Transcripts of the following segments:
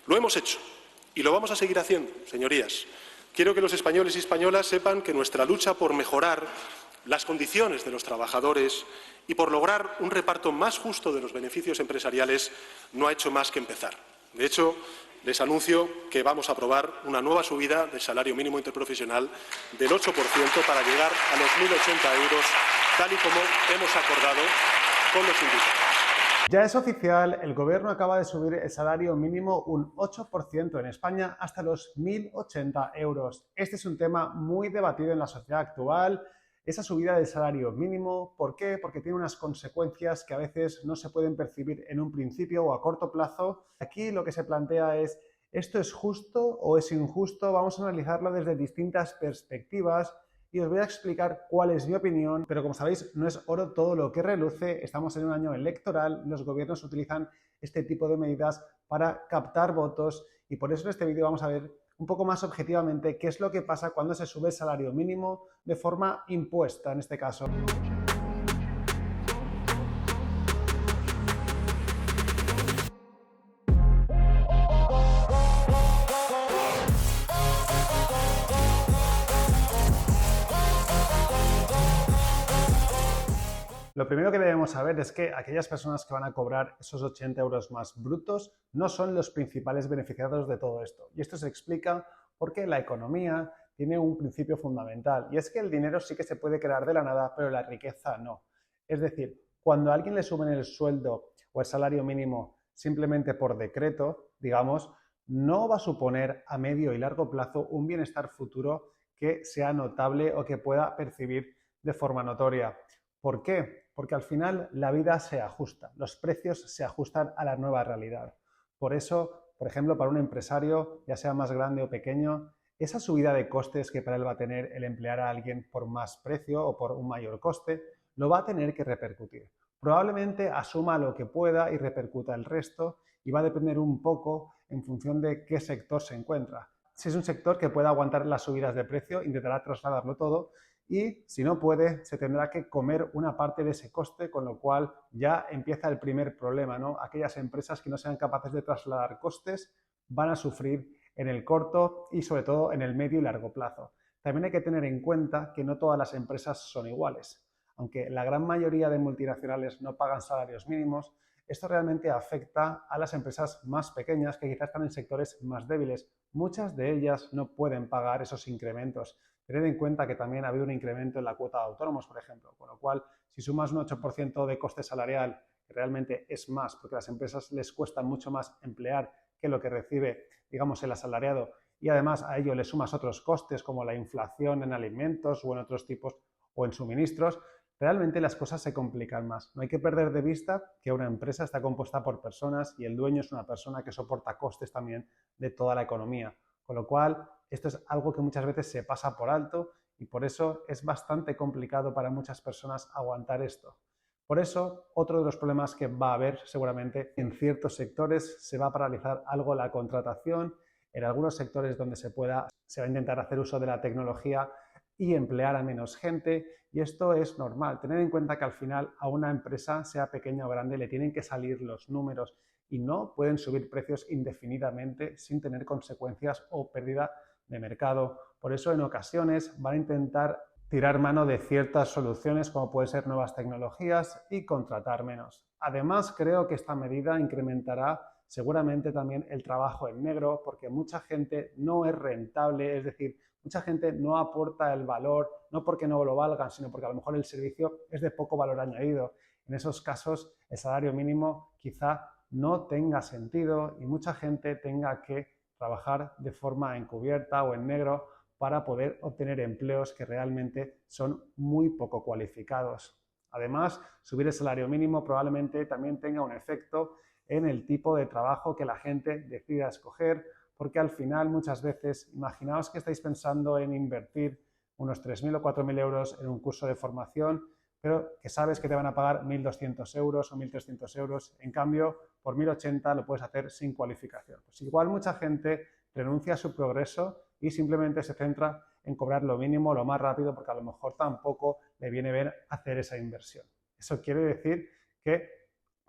Lo hemos hecho y lo vamos a seguir haciendo, señorías. Quiero que los españoles y españolas sepan que nuestra lucha por mejorar las condiciones de los trabajadores y por lograr un reparto más justo de los beneficios empresariales no ha hecho más que empezar. De hecho, les anuncio que vamos a aprobar una nueva subida del salario mínimo interprofesional del 8% para llegar a los 1.080 euros, tal y como hemos acordado con los sindicatos. Ya es oficial, el Gobierno acaba de subir el salario mínimo un 8% en España hasta los 1.080 euros. Este es un tema muy debatido en la sociedad actual, esa subida del salario mínimo. ¿Por qué? Porque tiene unas consecuencias que a veces no se pueden percibir en un principio o a corto plazo. Aquí lo que se plantea es, ¿esto es justo o es injusto? Vamos a analizarlo desde distintas perspectivas y os voy a explicar cuál es mi opinión, pero como sabéis, no es oro todo lo que reluce. Estamos en un año electoral, los gobiernos utilizan este tipo de medidas para captar votos y por eso en este vídeo vamos a ver un poco más objetivamente qué es lo que pasa cuando se sube el salario mínimo de forma impuesta en este caso. Lo primero que debemos saber es que aquellas personas que van a cobrar esos 80 euros más brutos no son los principales beneficiados de todo esto. Y esto se explica porque la economía tiene un principio fundamental y es que el dinero sí que se puede crear de la nada, pero la riqueza no. Es decir, cuando a alguien le suben el sueldo o el salario mínimo simplemente por decreto, digamos, no va a suponer a medio y largo plazo un bienestar futuro que sea notable o que pueda percibir de forma notoria. ¿Por qué? Porque al final la vida se ajusta, los precios se ajustan a la nueva realidad. Por eso, por ejemplo, para un empresario, ya sea más grande o pequeño, esa subida de costes que para él va a tener el emplear a alguien por más precio o por un mayor coste, lo va a tener que repercutir. Probablemente asuma lo que pueda y repercuta el resto y va a depender un poco en función de qué sector se encuentra. Si es un sector que pueda aguantar las subidas de precio, intentará trasladarlo todo y si no puede, se tendrá que comer una parte de ese coste, con lo cual ya empieza el primer problema, ¿no? Aquellas empresas que no sean capaces de trasladar costes van a sufrir en el corto y sobre todo en el medio y largo plazo. También hay que tener en cuenta que no todas las empresas son iguales. Aunque la gran mayoría de multinacionales no pagan salarios mínimos, esto realmente afecta a las empresas más pequeñas que quizás están en sectores más débiles. Muchas de ellas no pueden pagar esos incrementos. Tened en cuenta que también ha habido un incremento en la cuota de autónomos, por ejemplo, con lo cual, si sumas un 8% de coste salarial, que realmente es más, porque a las empresas les cuesta mucho más emplear que lo que recibe, digamos, el asalariado, y además a ello le sumas otros costes como la inflación en alimentos o en otros tipos o en suministros, realmente las cosas se complican más. No hay que perder de vista que una empresa está compuesta por personas y el dueño es una persona que soporta costes también de toda la economía. Con lo cual, esto es algo que muchas veces se pasa por alto y por eso es bastante complicado para muchas personas aguantar esto. Por eso, otro de los problemas que va a haber seguramente en ciertos sectores, se va a paralizar algo la contratación. En algunos sectores donde se pueda, se va a intentar hacer uso de la tecnología y emplear a menos gente, y esto es normal. Tened en cuenta que al final a una empresa, sea pequeña o grande, le tienen que salir los números y no pueden subir precios indefinidamente sin tener consecuencias o pérdida de mercado. Por eso en ocasiones van a intentar tirar mano de ciertas soluciones como pueden ser nuevas tecnologías y contratar menos. Además, creo que esta medida incrementará seguramente también el trabajo en negro porque mucha gente no es rentable, es decir, mucha gente no aporta el valor, no porque no lo valgan, sino porque a lo mejor el servicio es de poco valor añadido. En esos casos, el salario mínimo quizá no tenga sentido y mucha gente tenga que trabajar de forma encubierta o en negro para poder obtener empleos que realmente son muy poco cualificados. Además, subir el salario mínimo probablemente también tenga un efecto en el tipo de trabajo que la gente decida escoger, porque al final muchas veces, imaginaos que estáis pensando en invertir unos 3.000 o 4.000 euros en un curso de formación, pero que sabes que te van a pagar 1.200 euros o 1.300 euros. En cambio, por 1.080 lo puedes hacer sin cualificación. Pues igual mucha gente renuncia a su progreso y simplemente se centra en cobrar lo mínimo, lo más rápido, porque a lo mejor tampoco le viene bien hacer esa inversión. Eso quiere decir que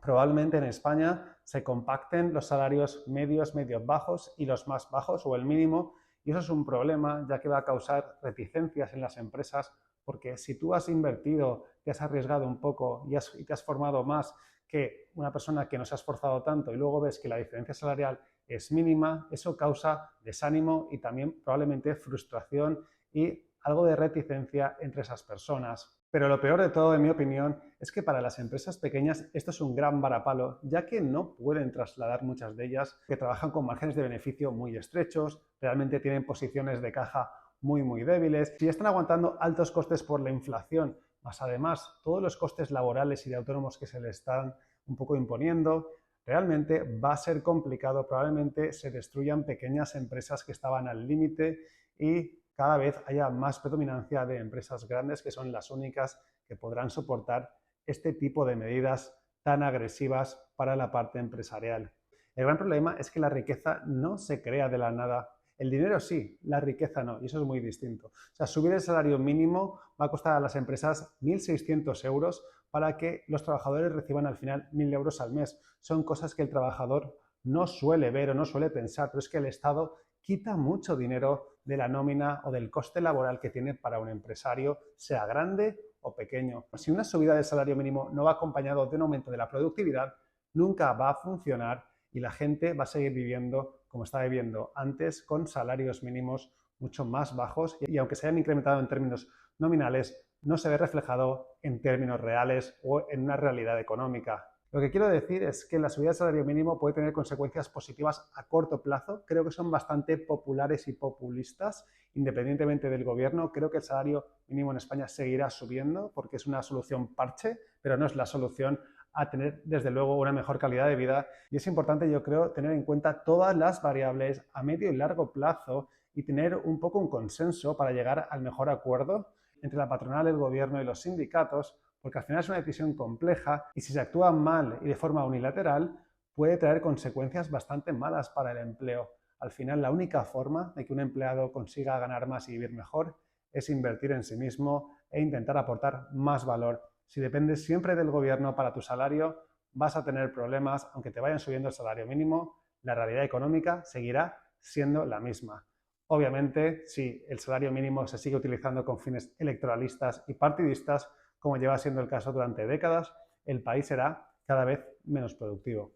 probablemente en España se compacten los salarios medios, medios bajos y los más bajos o el mínimo, y eso es un problema ya que va a causar reticencias en las empresas, porque si tú has invertido, te has arriesgado un poco y te has formado más que una persona que no se ha esforzado tanto y luego ves que la diferencia salarial es mínima, eso causa desánimo y también probablemente frustración y algo de reticencia entre esas personas. Pero lo peor de todo, en mi opinión, es que para las empresas pequeñas esto es un gran varapalo, ya que no pueden trasladar muchas de ellas, que trabajan con márgenes de beneficio muy estrechos, realmente tienen posiciones de caja muy débiles, y están aguantando altos costes por la inflación, más además todos los costes laborales y de autónomos que se les están un poco imponiendo. Realmente va a ser complicado, probablemente se destruyan pequeñas empresas que estaban al límite y cada vez haya más predominancia de empresas grandes que son las únicas que podrán soportar este tipo de medidas tan agresivas para la parte empresarial. El gran problema es que la riqueza no se crea de la nada. El dinero sí, la riqueza no, y eso es muy distinto. O sea, subir el salario mínimo va a costar a las empresas 1.600 euros para que los trabajadores reciban al final 1.000 euros al mes. Son cosas que el trabajador no suele ver o no suele pensar, pero es que el Estado quita mucho dinero de la nómina o del coste laboral que tiene para un empresario, sea grande o pequeño. Si una subida del salario mínimo no va acompañado de un aumento de la productividad, nunca va a funcionar y la gente va a seguir viviendo como estaba viviendo antes, con salarios mínimos mucho más bajos y aunque se hayan incrementado en términos nominales, no se ve reflejado en términos reales o en una realidad económica. Lo que quiero decir es que la subida del salario mínimo puede tener consecuencias positivas a corto plazo. Creo que son bastante populares y populistas, independientemente del gobierno. Creo que el salario mínimo en España seguirá subiendo porque es una solución parche, pero no es la solución a tener, desde luego, una mejor calidad de vida. Y es importante, yo creo, tener en cuenta todas las variables a medio y largo plazo y tener un poco un consenso para llegar al mejor acuerdo entre la patronal, el gobierno y los sindicatos, porque al final es una decisión compleja y si se actúa mal y de forma unilateral puede traer consecuencias bastante malas para el empleo. Al final, la única forma de que un empleado consiga ganar más y vivir mejor es invertir en sí mismo e intentar aportar más valor. Si dependes siempre del gobierno para tu salario, vas a tener problemas, aunque te vayan subiendo el salario mínimo, la realidad económica seguirá siendo la misma. Obviamente, si el salario mínimo se sigue utilizando con fines electoralistas y partidistas, como lleva siendo el caso durante décadas, el país será cada vez menos productivo.